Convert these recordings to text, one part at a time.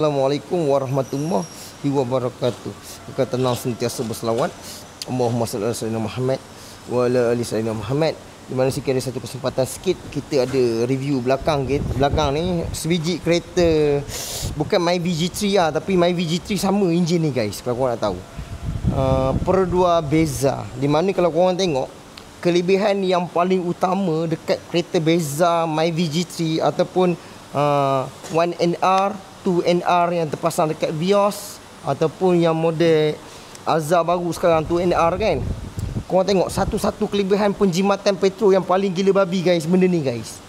Assalamualaikum warahmatullahi wabarakatuh. Kita tenang sentiasa berselawat. Allahumma salli ala sayyidina Muhammad wa ala ali sayyidina Muhammad. Di mana sikit ada satu kesempatan sikit kita ada review belakang ni sebiji kereta, bukan Myvi G3 lah, tapi Myvi G3 sama enjin ni guys, kalau korang nak tahu. Perdua beza. Di mana kalau korang tengok kelebihan yang paling utama dekat kereta beza Myvi G3 ataupun 1NR 2NR yang terpasang dekat Vios ataupun yang model Azza baru sekarang 2NR kan, korang tengok satu-satu kelebihan penjimatan petrol yang paling gila babi guys, benda ni guys.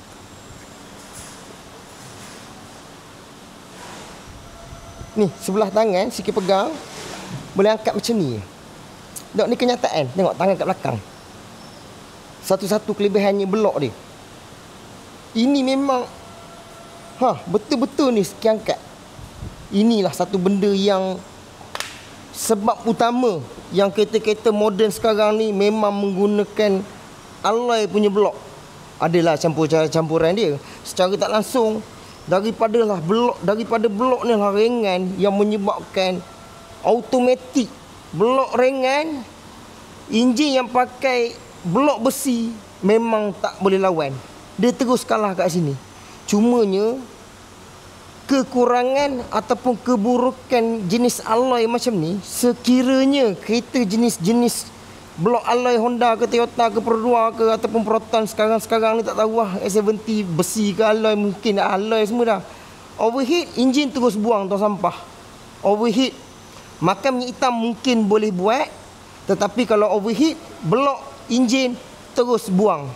Ni sebelah tangan sikit pegang boleh angkat macam ni. Tengok ni kenyataan, tengok tangan kat belakang. Satu-satu kelebihannya belok dia. Ini memang betul-betul ni sekian angkat. Inilah satu benda yang sebab utama yang kereta-kereta moden sekarang ni memang menggunakan alloy punya blok. Adalah campuran dia. Secara tak langsung daripada blok ni lah ringan yang menyebabkan automatik blok ringan, enjin yang pakai blok besi memang tak boleh lawan. Dia terus kalah kat sini. Cumanya kekurangan ataupun keburukan jenis alloy macam ni, sekiranya kereta jenis-jenis blok alloy Honda ke Toyota ke Perdua ke ataupun Proton sekarang ni tak tahu lah, S70 besi ke alloy, mungkin alloy semua dah. Overheat, enjin terus buang tong sampah. Overheat, makan minyak hitam mungkin boleh buat, tetapi kalau overheat, blok enjin terus buang.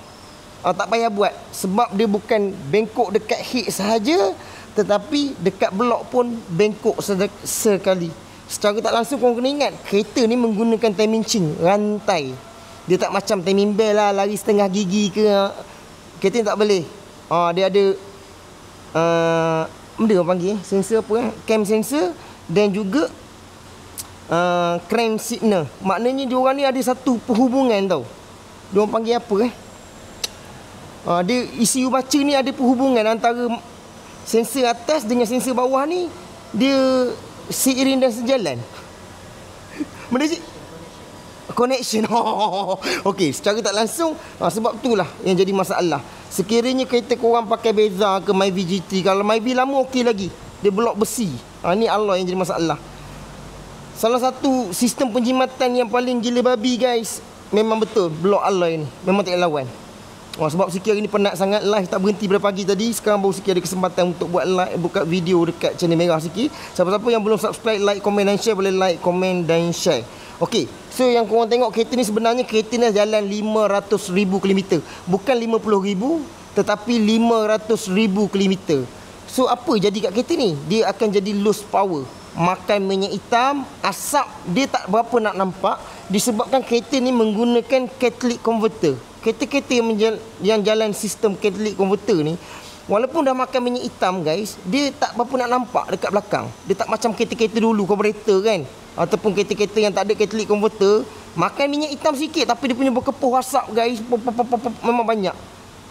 Tak payah buat sebab dia bukan bengkok dekat heat sahaja, tetapi dekat blok pun bengkok sekali. Secara tak langsung korang kena ingat, kereta ni menggunakan timing chain, rantai. Dia tak macam timing bell lah, lari setengah gigi ke. Kereta ni tak boleh. Dia ada benda orang panggil sensor apa cam sensor dan juga crank signal. Maknanya diorang ni ada satu perhubungan tau. Diorang panggil apa dia ECU baca ni ada perhubungan antara sensor atas dengan sensor bawah ni, dia seiring dan sejalan. Benda connection. Okey, secara tak langsung sebab itulah yang jadi masalah. Sekiranya kereta korang pakai Beza ke Myvi GT, kalau Myvi lama okey lagi, dia blok besi. Ni alloy yang jadi masalah. Salah satu sistem penjimatan yang paling gila babi guys, memang betul blok alloy ni memang tak lawan. Sebab Sikit hari ni penat sangat, live tak berhenti pada pagi tadi. Sekarang baru Sikit ada kesempatan untuk buat live, buka video dekat channel Merah Sikit. Siapa-siapa yang belum subscribe, like, komen dan share, boleh like, komen dan share. Okey, so yang korang tengok kereta ni sebenarnya kereta ni jalan 500,000 km. Bukan 50,000, tetapi 500,000 km. So apa jadi kat kereta ni? Dia akan jadi lose power, makan minyak hitam, asap dia tak berapa nak nampak, disebabkan kereta ni menggunakan catalytic converter. Kereta-kereta yang jalan sistem catalytic converter ni, walaupun dah makan minyak hitam guys, dia tak berapa nak nampak dekat belakang. Dia tak macam kereta-kereta dulu, carburetor kan, ataupun kereta-kereta yang tak ada catalytic converter, makan minyak hitam sikit tapi dia punya berkepuh asap guys, memang banyak.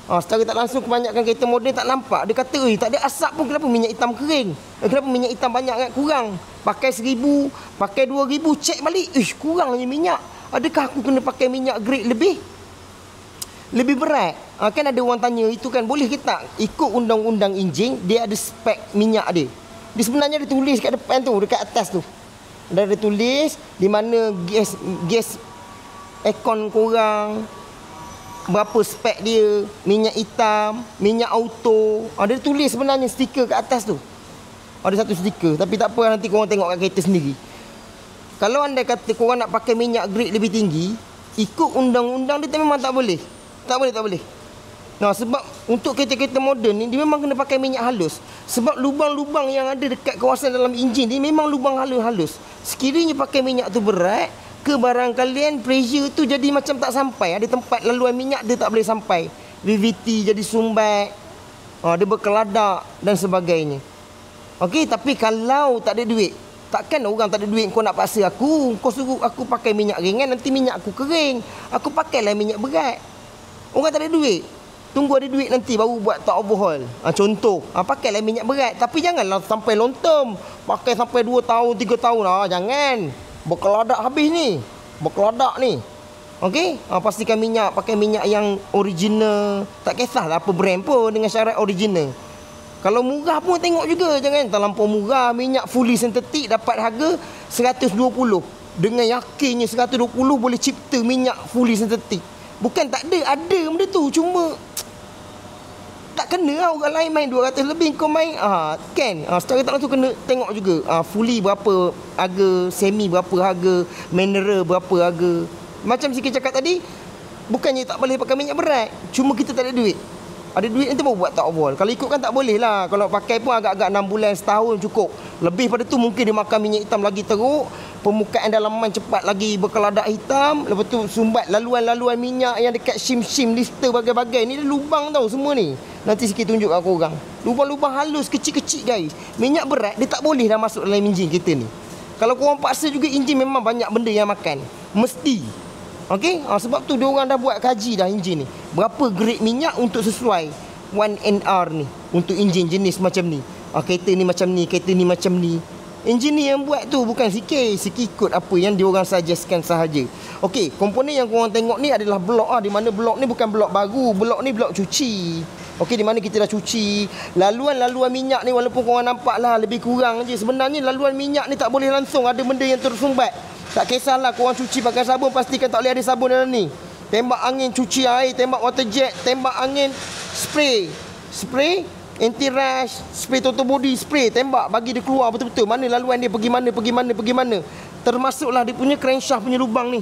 Secara tak langsung kebanyakan kereta moden tak nampak. Dia kata, tak ada asap pun, kenapa minyak hitam kering? Kenapa minyak hitam banyak kan? Kurang. Pakai 1,000, pakai 2,000, cek balik, kurang je minyak. Adakah aku kena pakai minyak grade lebih berat? Kan ada orang tanya itu kan, boleh ke tak? Ikut undang-undang enjin, dia ada spek minyak dia. Dia sebenarnya ada tulis kat depan tu, dekat atas tu. Ada tulis di mana gas aircon korang, berapa spek dia, minyak hitam, minyak auto. Ada tulis sebenarnya stiker kat atas tu. Ada satu stiker, tapi tak apa, nanti korang tengok kat kereta sendiri. Kalau anda kata korang nak pakai minyak grade lebih tinggi, ikut undang-undang dia memang tak boleh. Tak boleh. Sebab untuk kereta-kereta moden ni, dia memang kena pakai minyak halus. Sebab lubang-lubang yang ada dekat kawasan dalam enjin ni memang lubang halus. Sekiranya pakai minyak tu berat, ke barang kalian pressure tu jadi macam tak sampai. Ada tempat laluan minyak dia tak boleh sampai. VVT jadi sumbat, dia berkeladak dan sebagainya. Okey, tapi kalau tak ada duit, takkan orang tak ada duit kau nak paksa aku, kau suruh aku pakai minyak ringan, nanti minyak aku kering. Aku pakailah minyak berat. Orang tak ada duit. Tunggu ada duit nanti baru buat top overhaul. Contoh, pakailah minyak berat. Tapi janganlah sampai long term. Pakai sampai 2 tahun, 3 tahun. Jangan. Berkeladak habis ni. Berkeladak ni. Okey? Pastikan minyak, pakai minyak yang original. Tak kisahlah apa brand pun dengan syarat original. Kalau murah pun tengok juga. Jangan terlampau murah. Minyak fully sintetik dapat harga 120. Dengan yakinnya 120 boleh cipta minyak fully sintetik. Bukan tak ada. Ada benda tu. Cuma tak kena lah. Orang lain main 200 lebih, kau main kan. Secara tak langsung kena tengok juga fully berapa harga, semi berapa harga, mineral berapa harga. Macam sikit cakap tadi, bukannya tak boleh pakai minyak berat, cuma kita tak ada duit. Ada duit nanti baru buat top overhaul. Kalau ikutkan tak boleh lah. Kalau pakai pun agak-agak 6 bulan, setahun cukup. Lebih pada tu mungkin dia makan minyak hitam lagi teruk. Permukaan dalaman cepat lagi berkeladak hitam. Lepas tu sumbat laluan-laluan minyak yang dekat shim-shim, lister bagai-bagai. Ni dia lubang tau semua ni. Nanti sikit tunjuk kat korang. Lubang-lubang halus kecil-kecil guys. Minyak berat dia tak boleh dah masuk dalam enjin kita ni. Kalau korang paksa juga enjin, memang banyak benda yang makan. Mesti. Okey, sebab tu dia orang dah buat kaji dah enjin ni. Berapa grade minyak untuk sesuai 1NR ni untuk enjin jenis macam ni. Kereta ni macam ni, kereta ni macam ni. Enjin ni yang buat tu bukan sikit ikut apa yang dia orang suggestkan sahaja. Okey, komponen yang korang tengok ni adalah blok di mana blok ni bukan blok baru, blok ni blok cuci. Okey, di mana kita dah cuci. Laluan-laluan minyak ni walaupun korang nampak lah lebih kurang je. Sebenarnya laluan minyak ni tak boleh langsung ada benda yang tersumbat. Tak kisahlah korang cuci pakai sabun, pastikan tak boleh ada sabun dalam ni. Tembak angin cuci air, tembak water jet, tembak angin spray, anti rash, spray total body spray, tembak bagi dia keluar betul-betul mana laluan dia pergi mana. Termasuklah dia punya crankshaft punya lubang ni.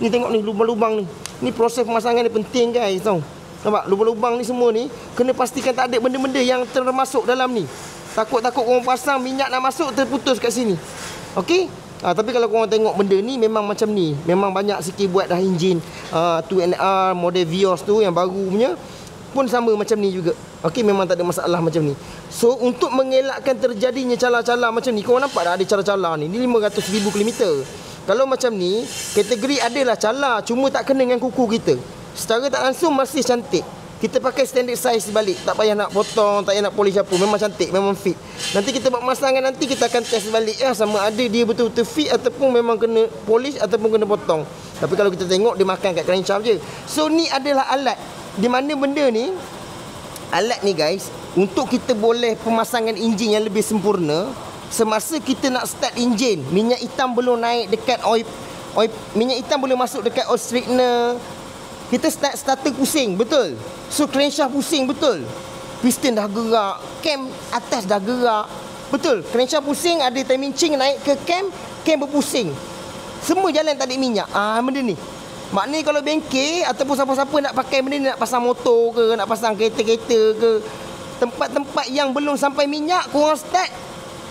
Ni tengok ni lubang-lubang ni. Ni proses pemasangan ni penting guys tau. Nampak lubang-lubang ni semua ni kena pastikan tak ada benda-benda yang termasuk dalam ni. Takut-takut korang pasang minyak nak masuk terputus kat sini. Okey? Tapi kalau korang tengok benda ni memang macam ni. Memang banyak sikit buat dah enjin 2NR model Vios tu yang baru punya pun sama macam ni juga. Okey, memang tak ada masalah macam ni. So untuk mengelakkan terjadinya cala-cala macam ni, korang nampak dah ada cala-cala ni. Ni 500,000 km. Kalau macam ni, kategori adalah cala, cuma tak kena dengan kuku kita. Secara tak langsung masih cantik. Kita pakai standard size balik. Tak payah nak potong, tak payah nak polish apa. Memang cantik, memang fit. Nanti kita buat pemasangan, nanti kita akan test balik sama ada dia betul-betul fit ataupun memang kena polish ataupun kena potong. Tapi kalau kita tengok, dia makan kat crankshaft je. So ni adalah alat. Di mana benda ni, alat ni guys, untuk kita boleh pemasangan enjin yang lebih sempurna. Semasa kita nak start enjin, minyak hitam belum naik dekat oil, minyak hitam boleh masuk dekat oil straightener. Kita starter pusing, betul. So crankshaft pusing, betul. Piston dah gerak, cam atas dah gerak, betul. Crankshaft pusing, ada timing chain naik ke cam berpusing. Semua jalan tak ada minyak. Benda ni. Maknanya kalau bengkel ataupun siapa-siapa nak pakai benda ni, nak pasang motor ke, nak pasang kereta-kereta ke, tempat-tempat yang belum sampai minyak, korang start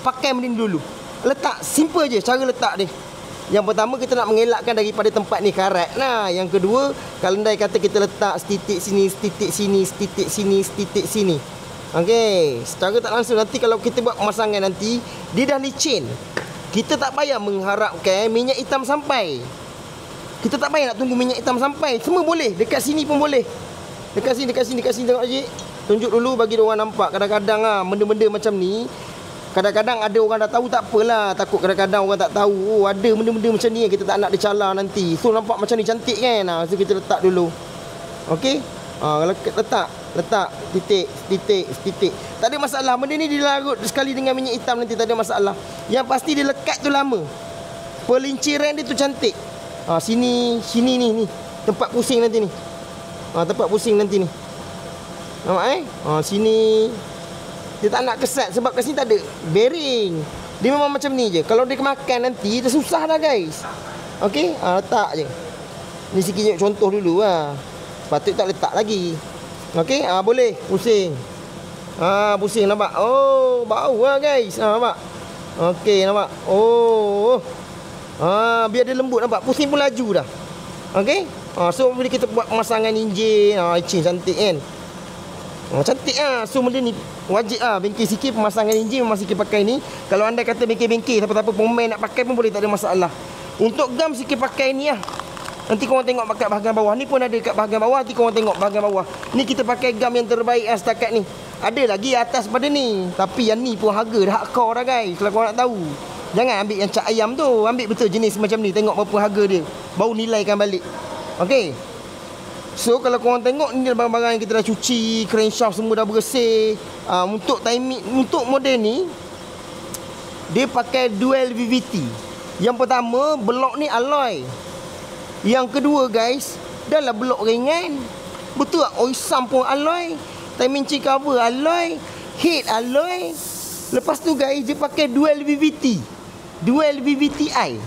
pakai benda ni dulu. Letak, simple je cara letak dia. Yang pertama, kita nak mengelakkan daripada tempat ni karat. Nah, yang kedua, kalau andai kata kita letak setitik sini, setitik sini, setitik sini, setitik sini. Okey, secara tak langsung nanti kalau kita buat pemasangan nanti, dia dah licin. Kita tak payah mengharapkan minyak hitam sampai. Kita tak payah nak tunggu minyak hitam sampai. Semua boleh, dekat sini pun boleh. Dekat sini tengok Cik. Tunjuk dulu bagi dia orang nampak. Kadang-kadang benda-benda macam ni, kadang-kadang ada orang dah tahu tak apalah. Takut kadang-kadang orang tak tahu. Ada benda-benda macam ni yang kita tak nak dia cala nanti. So nampak macam ni cantik kan. So kita letak dulu. Okey. Kalau letak titik. Tak ada masalah. Benda ni dilarut sekali dengan minyak hitam nanti, tak ada masalah. Yang pasti dia lekat tu lama. Pelinciran dia tu cantik. Sini ni. Tempat pusing nanti ni. Tempat pusing nanti ni. Nampak sini. Dia tak nak kesat sebab kat sini tak ada bearing. Dia memang macam ni je. Kalau dia makan nanti, dia susah dah guys. Okey, letak je. Ni sikit contoh dulu Patut tak letak lagi. Okey, boleh pusing. Pusing nampak. Oh, bau guys. Nampak. Okey, nampak. Oh. Biar dia lembut nampak. Pusing pun laju dah. Okey. So bila kita buat pemasangan enjin, enjin cantik kan. Cantik So benda ni wajib bengkel sikit pemasangan enjin memang sikit pakai ni. Kalau anda kata bengkel-bengkel siapa-siapa pemain nak pakai pun boleh, tak ada masalah. Untuk gam sikit pakai ni Nanti korang tengok kat bahagian bawah. Ni pun ada kat bahagian bawah. Nanti korang tengok bahagian bawah. Ni kita pakai gam yang terbaik setakat ni. Ada lagi atas pada ni. Tapi yang ni pun harga dah hardcore dah guys. Kalau korang nak tahu. Jangan ambil yang cak ayam tu. Ambil betul jenis macam ni. Tengok berapa harga dia. Baru nilaikan balik. Okay. So kalau korang tengok ni barang-barang yang kita dah cuci. Crankshaft semua dah bersih. Untuk timing, untuk model ni, dia pakai dual VVT. Yang pertama, blok ni alloy. Yang kedua guys, dah lah blok ringan. Betul tak? Oisam pun alloy. Timing chain cover alloy. Head alloy. Lepas tu guys, dia pakai dual VVT. Dual VVTi.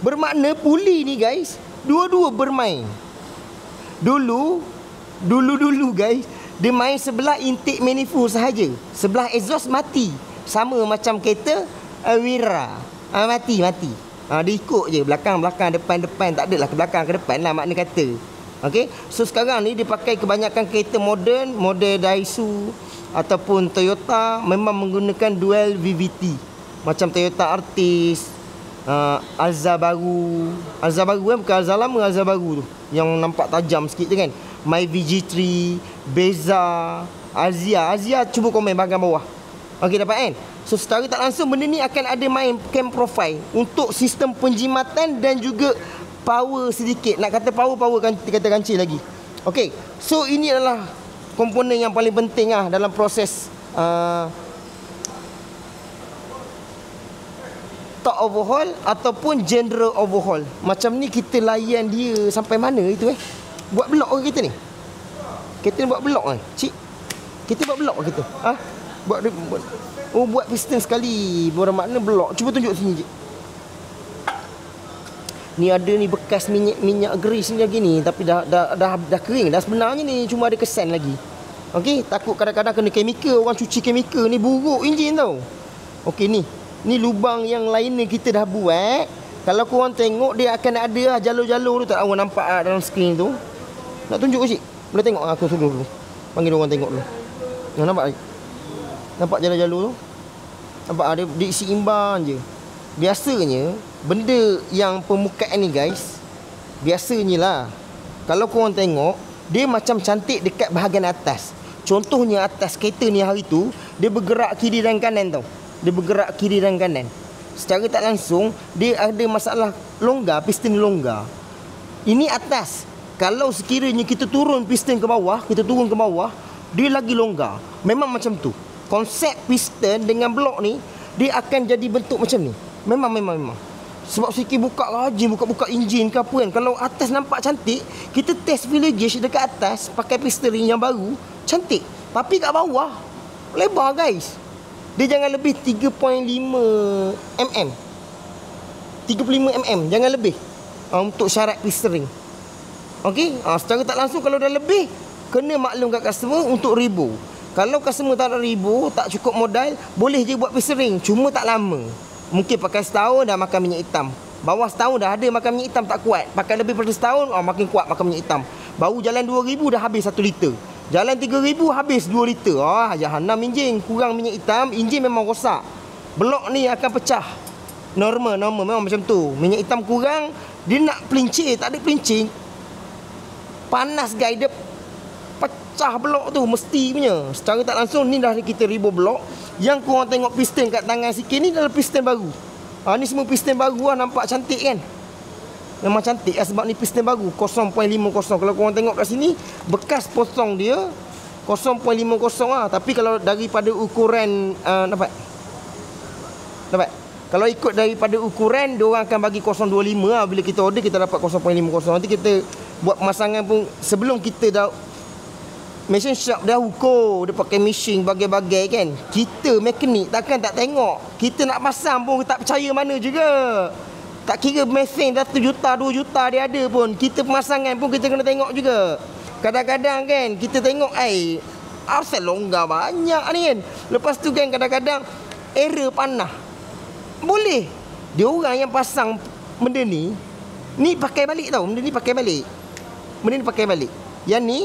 Bermakna puli ni guys, dua-dua bermain. Dulu guys, dia main sebelah intake manifold sahaja. Sebelah exhaust mati. Sama macam kereta Wira. Mati. Dia ikut je belakang, depan. Tak adalah ke belakang, ke depan lah makna kata. Okay. So sekarang ni dia pakai kebanyakan kereta moden, model Daihatsu ataupun Toyota memang menggunakan dual VVT. Macam Toyota Altis, Alza baru kan, bukan Alza lama, Alza baru tu yang nampak tajam sikit tu kan. My VG3, Beza, Azia cuba komen bahagian bawah. Okey, dapat kan? So secara tak langsung benda ni akan ada main cam profile untuk sistem penjimatan dan juga power sedikit. Nak kata power kan, kata kancil lagi. Okey, so ini adalah komponen yang paling penting lah dalam proses top overhaul ataupun general overhaul. Macam ni kita layan dia sampai mana itu Buat blok ke kita ni? Kita buat blok cik. Kita buat blok ke kita? Buat piston sekali. Bermakna blok. Cuba tunjuk sini cik. Ni ada ni bekas minyak grease ni lagi ni, tapi dah kering dah sebenarnya ni, cuma ada kesan lagi. Okey, takut kadang-kadang kena chemical, orang cuci chemical ni buruk enjin tau. Okey, ni lubang yang lain ni kita dah buat. Kalau korang tengok dia akan ada jalur-jalur tu, tak awak nampak dalam skrin tu. Nak tunjuk ke cik? Boleh tengok aku dulu. Panggil orang tengok dulu. Nampak? Nampak jalur-jalur tu? Nampak dia isi imbang je. Biasanya benda yang permukaan ni guys, biasanya lah, kalau korang tengok dia macam cantik dekat bahagian atas. Contohnya atas kereta ni hari tu, dia bergerak kiri dan kanan tau. Dia bergerak kiri dan kanan. Secara tak langsung dia ada masalah longgar, piston longgar. Ini atas. Kalau sekiranya kita turun piston ke bawah, dia lagi longgar. Memang macam tu. Konsep piston dengan blok ni, dia akan jadi bentuk macam ni. Memang. Sebab sikit buka rajin, buka enjin ke apa kan. Kalau atas nampak cantik, kita test filler gauge dekat atas pakai piston ring yang baru, cantik. Tapi kat bawah lebar guys. Dia jangan lebih 3.5 mm. 35 mm jangan lebih. Untuk syarat piston ring. Okey, secara tak langsung kalau dah lebih, kena maklum kat customer untuk ribu. Kalau customer tak ada ribu, tak cukup modal, boleh je buat piston ring, cuma tak lama. Mungkin pakai setahun dah makan minyak hitam. Bawah setahun dah ada makan minyak hitam tak kuat. Pakai lebih pada setahun, makin kuat makan minyak hitam. Baru jalan 2,000 dah habis 1 liter. Jalan 3,000 habis 2 liter. Jahanam enjin. Kurang minyak hitam, enjin memang rosak. Blok ni akan pecah. Normal memang macam tu. Minyak hitam kurang, dia nak pelincir, tak ada pelincir. Panas guys, dia pecah blok tu mesti punya. Secara tak langsung ni dah kita ribu blok. Yang korang tengok piston kat tangan sikit ni adalah piston baru. Ni semua piston baru lah, nampak cantik kan. Memang cantik lah sebab ni piston baru 0.50. Kalau korang tengok kat sini, bekas potong dia 0.50 lah. Tapi kalau daripada ukuran dapat. Kalau ikut daripada ukuran, diorang akan bagi 0.25 lah. Bila kita order, kita dapat 0.50. Nanti kita buat pemasangan pun, sebelum kita dah machine shop dah ukur, dia pakai mesin bagai-bagai kan. Kita mekanik takkan tak tengok. Kita nak pasang pun tak percaya mana juga. Tak kira mesin dah 1 juta, 2 juta dia ada pun, kita pemasangan pun kita kena tengok juga. Kadang-kadang kan kita tengok asal longgar banyak ni kan. Lepas tu kan kadang-kadang error panah. Boleh. Dia orang yang pasang benda ni pakai balik tau. Benda ni pakai balik. Yang ni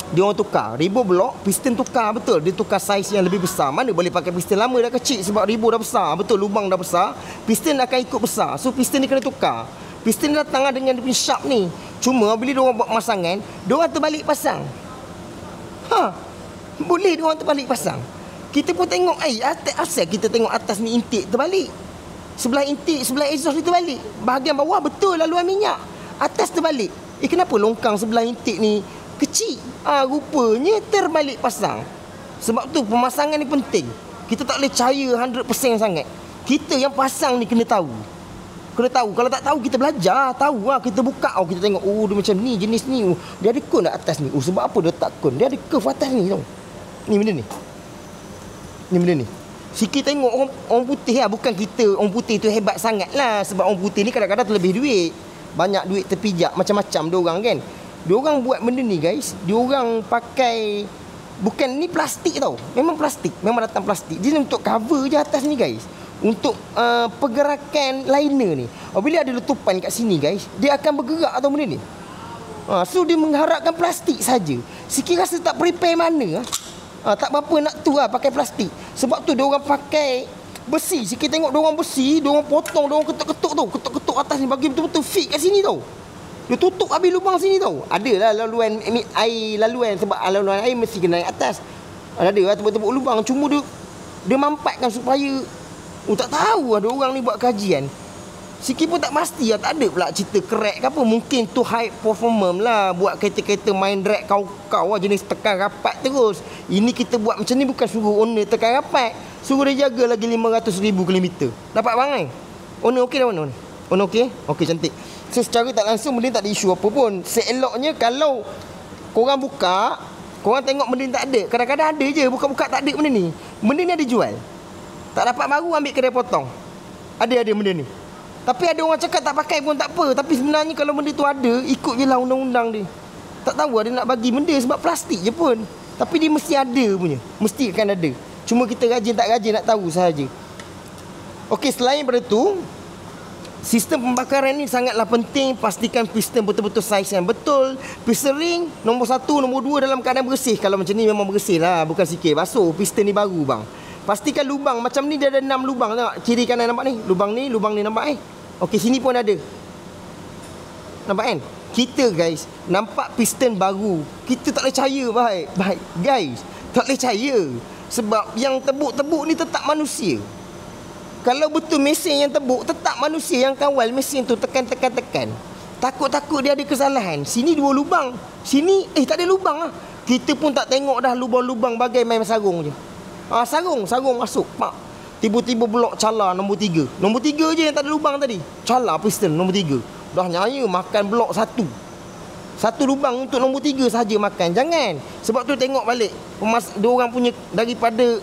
dia orang tukar. Ribu blok, piston tukar betul. Dia tukar saiz yang lebih besar. Mana boleh pakai piston lama dah kecil sebab ribu dah besar. Betul, lubang dah besar. Piston akan ikut besar. So piston ni kena tukar. Piston datang lah dengan dia punya sharp ni. Cuma bila diorang buat pemasangan, diorang terbalik pasang. Boleh diorang terbalik pasang. Kita pun tengok, asal kita tengok atas ni intake terbalik. Sebelah intake, sebelah exhaust ni terbalik. Bahagian bawah betul laluan minyak, atas terbalik. Kenapa longkang sebelah intake ni kecil? Rupanya terbalik pasang. Sebab tu pemasangan ni penting. Kita tak boleh percaya 100% sangat. Kita yang pasang ni kena tahu. Kalau tak tahu kita belajar. Tahu lah, kita buka, kita tengok, dia macam ni, jenis ni, dia ada cone atas ni. Sebab apa dia tak cone? Dia ada curve atas ni tau. Ni benda ni. Sikit tengok orang putih lah. Bukan kita orang putih tu hebat sangat lah. Sebab orang putih ni kadang-kadang terlebih duit. Banyak duit terpijak, macam-macam diorang kan. Diorang buat benda ni guys, diorang pakai, bukan ni plastik tau. Memang plastik, memang datang plastik. Dia untuk cover je atas ni guys. Untuk pergerakan liner ni. Bila ada letupan kat sini guys, dia akan bergerak tau benda ni. So dia mengharapkan plastik saja. Sikit rasa tak prepare mana. Tak berapa nak tu lah pakai plastik. Sebab tu diorang pakai besi. Sikit tengok diorang besi, diorang potong, diorang ketuk-ketuk tau. Ketuk-ketuk atas ni bagi betul-betul fit kat sini tau. Dia tutup habis lubang sini tau. Adalah laluan air, sebab laluan air mesti kena naik atas. Ada lah tepuk-tepuk lubang. Cuma dia mampatkan supaya tak tahu ada orang ni buat kajian. Sikit pun tak pasti lah. Tak ada pula cerita crack ke apa. Mungkin tu high performance lah. Buat kereta-kereta main drag kau-kau lah, jenis tekan rapat terus. Ini kita buat macam ni bukan suruh owner tekan rapat. Suruh dia jaga lagi 500,000 km. Dapat bang Owner okey dah mana? Owner okey? Okey, cantik. So secara tak langsung benda tak ada isu apa pun. Seeloknya kalau korang buka, korang tengok benda ni tak ada. Kadang-kadang ada je, buka-buka tak ada benda ni. Benda ni ada jual. Tak dapat baru ambil kedai potong. Ada benda ni. Tapi ada orang cakap tak pakai pun tak apa. Tapi sebenarnya kalau benda tu ada, ikut je lah undang-undang dia. Tak tahu ada nak bagi benda sebab plastik je pun. Tapi dia mesti ada punya. Mesti akan ada. Cuma kita rajin tak rajin nak tahu sahaja. Okey, selain daripada tu, sistem pembakaran ni sangatlah penting. Pastikan piston betul-betul saiz yang betul. Piston ring nombor 1, nombor 2 dalam keadaan bersih. Kalau macam ni memang bersih lah, bukan sikit basuh. Piston ni baru bang. Pastikan lubang macam ni dia ada 6 lubang. Tengok kiri kanan nampak ni. Lubang ni nampak Okey, sini pun ada. Nampak kan? Kita guys nampak piston baru, kita tak boleh percaya baik guys. Tak boleh percaya. Sebab yang tebuk-tebuk ni tetap manusia. Kalau betul mesin yang tebuk, tetap manusia yang kawal mesin tu tekan. Takut-takut dia ada kesalahan. Sini 2 lubang, sini tak ada lubang lah. Kita pun tak tengok dah lubang-lubang bagai main sarung je. Sarung masuk. Pak. Tiba-tiba blok cala nombor 3. Nombor 3 je yang tak ada lubang tadi. Cala piston nombor 3. Dah nyaya makan blok 1. 1 lubang untuk nombor 3 saja makan. Jangan. Sebab tu tengok balik. Diorang punya daripada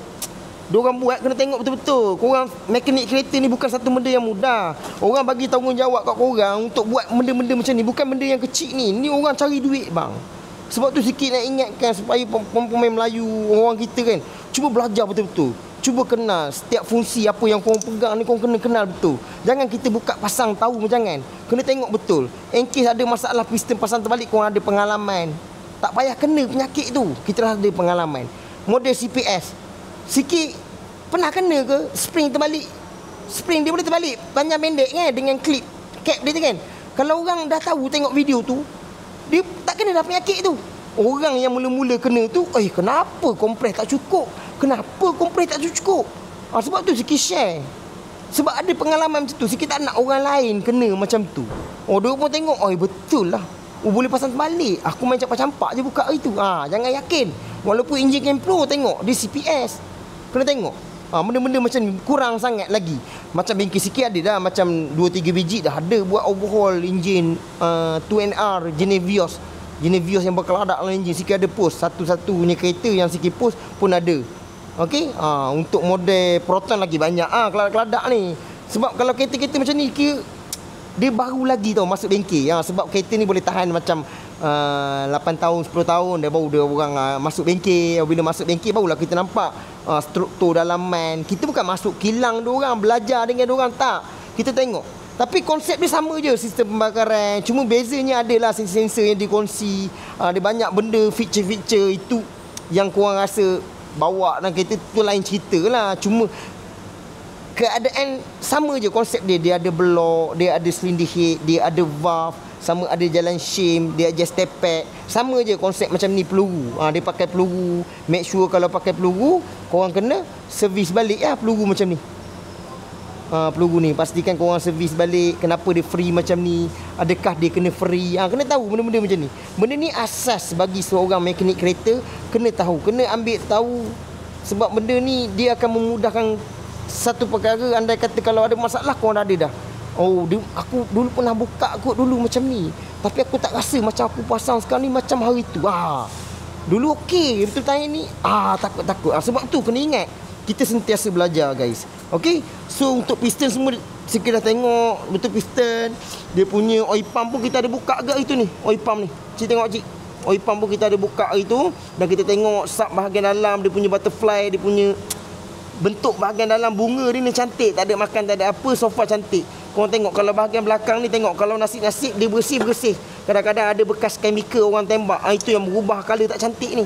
diorang buat kena tengok betul-betul. Korang mekanik kereta ni bukan satu benda yang mudah. Orang bagi tanggungjawab kat korang untuk buat benda-benda macam ni. Bukan benda yang kecil ni. Ni orang cari duit bang. Sebab tu sikit nak ingatkan supaya pemain Melayu, orang kita kan, cuba belajar betul-betul. Cuba kenal setiap fungsi apa yang korang pegang ni, korang kena kenal betul. Jangan kita buka pasang tahu, jangan. Kena tengok betul. In case ada masalah piston pasang terbalik, korang ada pengalaman. Tak payah kena penyakit tu. Kita dah ada pengalaman. Model CPS. Sikit pernah kena ke spring terbalik? Spring dia boleh terbalik panjang pendek kan dengan clip cap dia tu kan. Kalau orang dah tahu tengok video tu, dia tak kena dah penyakit tu. Orang yang mula-mula kena tu, kenapa kompres tak cukup? Kenapa kompres tak cukup? Sebab tu sikit share. Sebab ada pengalaman macam tu, sikit tak nak orang lain kena macam tu. Dia pun tengok, betul lah. Boleh pasang terbalik. Aku main campak-campak je buka hari tu. Jangan yakin. Walaupun enjin Kempro tengok, dia CPS. Kena tengok. Benda-benda macam ni kurang sangat lagi. Macam bengkel sikit ada dah, macam 2-3 biji dah ada buat overhaul enjin 2NR Genevios yang berkeladak dalam enjin. Sikit ada post. Satu-satu punya kereta yang sikit post pun ada. Okey, untuk model Proton lagi banyak keladak ni. Sebab kalau kereta-kereta macam ni dia baru lagi tau masuk bengkel. Sebab kereta ni boleh tahan macam 8 tahun, 10 tahun dia baru dia orang masuk bengkel. Bila masuk bengkel barulah kita nampak struktur dalaman. Kita bukan masuk kilang diorang, belajar dengan diorang, tak. Kita tengok. Tapi konsep dia sama je, sistem pembakaran. Cuma bezanya adalah sensor-sensor yang dikongsi. Ada banyak benda, feature-feature itu yang korang rasa bawa dalam kereta tu lain cerita lah. Cuma keadaan sama je konsep dia. Dia ada block, dia ada cylinder head, dia ada valve, sama ada jalan shim, dia ada step pad. Sama je konsep macam ni peluru. Dia pakai peluru. Make sure kalau pakai peluru, korang kena servis balik lah peluru macam ni. Peluru ni pastikan korang servis balik. Kenapa dia free macam ni, adakah dia kena free, kena tahu benda-benda macam ni. Benda ni asas bagi seorang mekanik kereta. Kena tahu, kena ambil tahu. Sebab benda ni dia akan memudahkan satu perkara. Andai kata kalau ada masalah, korang dah ada dah. Aku dulu pernah buka kot dulu macam ni, tapi aku tak rasa macam aku pasang sekarang ni macam hari tu. Dulu okey, betul tanya ni. Takut. Sebab tu kena ingat, kita sentiasa belajar guys. Okey. So untuk piston semua kita dah tengok betul piston. Dia punya oil pump pun kita ada buka agak itu ni. Oil pump ni. Cik tengok cik. Oil pump pun kita ada buka itu. Dan kita tengok sub bahagian dalam, dia punya butterfly, dia punya bentuk bahagian dalam bunga dia ni cantik. Tak ada makan, tak ada apa, sofa cantik. Korang tengok kalau bahagian belakang ni, tengok kalau nasib-nasib dia bersih-bersih. Kadang-kadang ada bekas chemical orang tembak. Itu yang berubah colour tak cantik ni.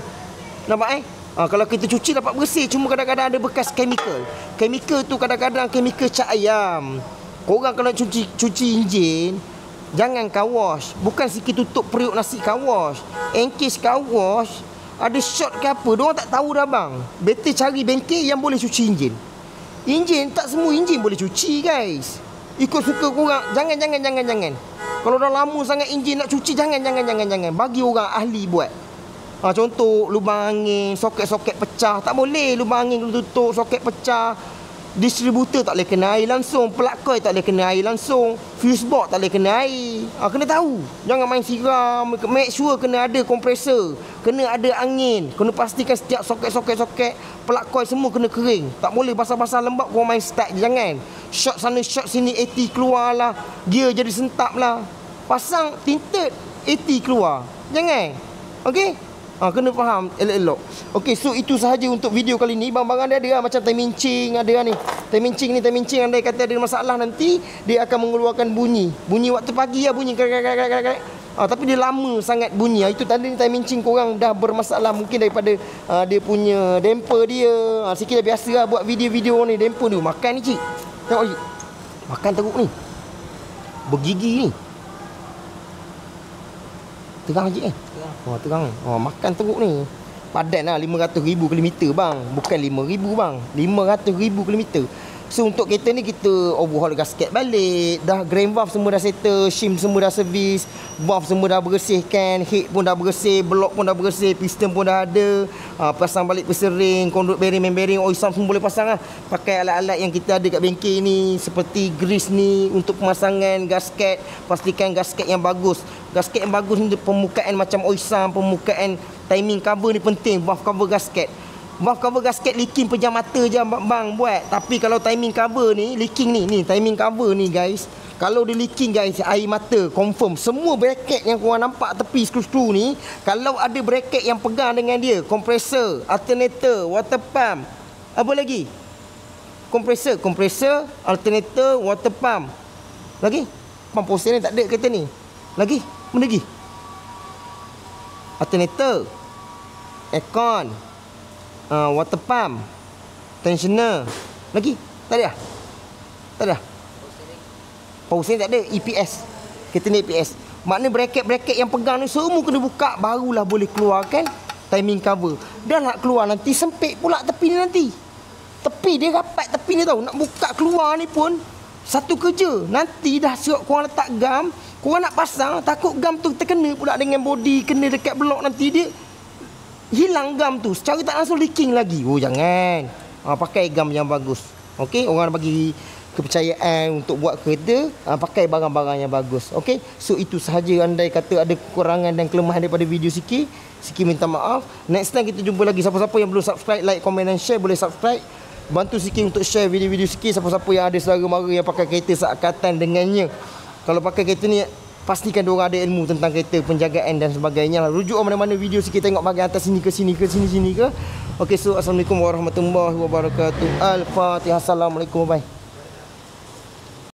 Nampak kalau kita cuci dapat bersih, cuma kadang-kadang ada bekas chemical. Chemical tu kadang-kadang chemical cat ayam. Korang kalau cuci enjin, jangan car wash. Bukan sikit tutup periuk nasi car wash. In case car wash ada short ke apa, diorang tak tahu dah bang. Better cari bengkel yang boleh cuci enjin. Enjin, tak semua enjin boleh cuci guys. Ikut suka korang. Jangan. Kalau dah lama sangat enjin nak cuci, jangan. Bagi orang ahli buat. Contoh lubang angin, soket-soket pecah, tak boleh lubang angin kena tutup, soket pecah. Distributor tak boleh kena air langsung, plug coil tak boleh kena air langsung, fuse box tak boleh kena air. Kena tahu. Jangan main siram. Make sure kena ada kompresor, kena ada angin, kena pastikan setiap soket plug coil semua kena kering. Tak boleh basah-basah lembab kau main start je. Jangan short sana short sini, AT keluar lah, gear jadi sentap lah. Pasang tinted, AT keluar. Jangan. Okey. Kena faham elok-elok. Okey, so itu sahaja untuk video kali ni. Barang-barang dia ada lah, macam time-mincing ada lah ni. Time-mincing andai kata ada masalah nanti, dia akan mengeluarkan bunyi. Bunyi waktu pagi lah, bunyi tapi dia lama sangat bunyi. Itu tanda ni time-mincing korang dah bermasalah. Mungkin daripada dia punya damper dia. Sikit dah biasa lah buat video-video ni. Damper ni makan ni cik. Tengok cik, makan teruk ni, bergigi ni. Terang cik terang. Makan teruk ni. Padan lah 500,000 km bang. Bukan 5,000 bang, 500,000 km. So untuk kereta ni kita overhaul gasket balik. Dah grand valve semua dah settle, shim semua dah servis, valve semua dah bersihkan, head pun dah bersih, block pun dah bersih, piston pun dah ada. Pasang balik pesering, conduit bearing, main bearing, oil pump semua boleh pasang lah. Pakai alat-alat yang kita ada kat bengkel ni, seperti grease ni untuk pemasangan gasket. Pastikan gasket yang bagus. Gasket yang bagus ni pemukaan macam oil pump, pemukaan timing cover ni penting. Valve cover gasket. Valve cover gasket leaking pejam mata je bang buat. Tapi kalau timing cover ni leaking ni timing cover ni guys, kalau dia leaking guys, air mata confirm. Semua bracket yang korang nampak tepi skru-skru ni, kalau ada bracket yang pegang dengan dia, kompresor, alternator, water pump, apa lagi? Kompresor, alternator, water pump. Lagi? Pump power ni tak ada kereta ni. Lagi? Mana lagi? Alternator, aircon, water pump, tensioner. Lagi? Tak ada? Tak ada? Power steering tak ada. EPS. Kita ni EPS. Maknanya bracket-bracket yang pegang ni semua kena buka, barulah boleh keluarkan timing cover. Dah nak keluar nanti sempit pula tepi ni nanti. Tepi dia rapat tepi ni tau. Nak buka keluar ni pun satu kerja. Nanti dah siap korang letak gam, korang nak pasang, takut gam tu terkena pula dengan body, kena dekat blok, nanti dia hilang gam tu. Secara tak langsung leaking lagi. Jangan. Pakai gam yang bagus. Okey, orang bagi kepercayaan untuk buat kereta, pakai barang-barang yang bagus. Okey, so itu sahaja. Andai kata ada kekurangan dan kelemahan daripada video Siki minta maaf. Next time kita jumpa lagi. Siapa-siapa yang belum subscribe, like, komen dan share, boleh subscribe. Bantu Siki untuk share video-video Siki. Siapa-siapa yang ada saudara mara yang pakai kereta seakatan dengannya, kalau pakai kereta ni, pastikan diorang ada ilmu tentang kereta, penjagaan dan sebagainya. Rujuk mana-mana video Siki tengok bahagian atas sini ke sini ke. Okey, so assalamualaikum warahmatullahi wabarakatuh. Al-Fatihah. Assalamualaikum. Bye.